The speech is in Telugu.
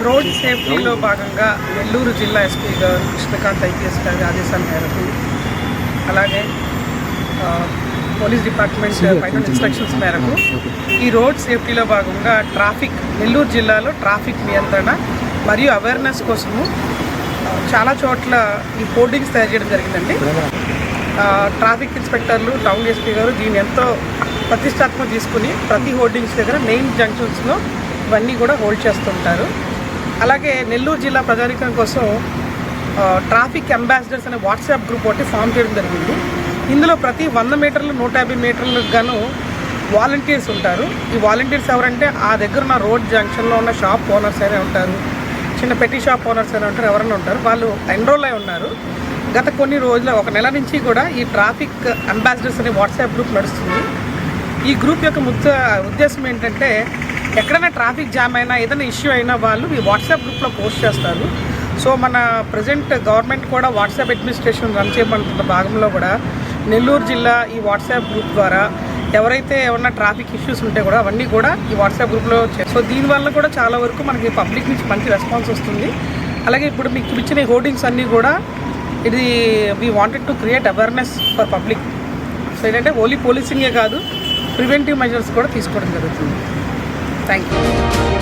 రోడ్ సేఫ్టీలో భాగంగా నెల్లూరు జిల్లా ఎస్పీ గారు కృష్ణకాంత్ ఐపీఎస్ గారి ఆదేశాల మేరకు అలాగే పోలీస్ డిపార్ట్మెంట్ ఫైనల్ ఇన్స్ట్రక్షన్స్ మేరకు ఈ రోడ్ సేఫ్టీలో భాగంగా నెల్లూరు జిల్లాలో ట్రాఫిక్ నియంత్రణ మరియు అవేర్నెస్ కోసము చాలా చోట్ల ఈ హోర్డింగ్స్ తయారు చేయడం జరిగిందండి. ట్రాఫిక్ ఇన్స్పెక్టర్లు, టౌన్ ఎస్పీ గారు దీన్ని ఎంతో ప్రతిష్టాత్మక తీసుకుని ప్రతి హోర్డింగ్స్ దగ్గర మెయిన్ జంక్షన్స్లో ఇవన్నీ కూడా హోల్డ్ చేస్తుంటారు. అలాగే నెల్లూరు జిల్లా ప్రజానీకం కోసం ట్రాఫిక్ అంబాసిడర్స్ అనే వాట్సాప్ గ్రూప్ ఒకటి ఫామ్ చేయడం జరిగింది. ఇందులో ప్రతి 100 మీటర్లు 150 మీటర్లకు గాను వాలంటీర్స్ ఉంటారు. ఈ వాలంటీర్స్ ఎవరంటే ఆ దగ్గర ఉన్న రోడ్ జంక్షన్లో ఉన్న షాప్ ఓనర్స్ అయినా ఉంటారు, చిన్న పెట్టి షాప్ ఓనర్స్ అయినా ఉంటారు, ఎవరైనా ఉంటారు. వాళ్ళు ఎన్రోల్ అయి ఉన్నారు. గత కొన్ని రోజులు, ఒక నెల నుంచి కూడా ఈ ట్రాఫిక్ అంబాసిడర్స్ అనే వాట్సాప్ గ్రూప్ నడుస్తుంది. ఈ గ్రూప్ యొక్క ముఖ్య ఉద్దేశం ఏంటంటే ఎక్కడైనా ట్రాఫిక్ జామ్ అయినా ఏదైనా ఇష్యూ అయినా వాళ్ళు ఈ వాట్సాప్ గ్రూప్లో పోస్ట్ చేస్తారు. సో మన ప్రజెంట్ గవర్నమెంట్ కూడా వాట్సాప్ అడ్మినిస్ట్రేషన్ రన్ చేయబడుతున్న భాగంలో కూడా నెల్లూరు జిల్లా ఈ వాట్సాప్ గ్రూప్ ద్వారా ఎవరైతే ఏమన్నా ట్రాఫిక్ ఇష్యూస్ ఉంటే కూడా అవన్నీ కూడా ఈ వాట్సాప్ గ్రూప్లో సో దీనివల్ల కూడా చాలా వరకు మనకి పబ్లిక్ నుంచి మంచి రెస్పాన్స్ వస్తుంది. అలాగే ఇప్పుడు మీకు చూపించిన ఈ హోర్డింగ్స్ అన్నీ కూడా ఇది we wanted to create awareness for public. So ఏంటంటే ఓన్లీ పోలీసింగే కాదు, ప్రివెంటివ్ మెజర్స్ కూడా తీసుకోవడం జరుగుతుంది. Thank you.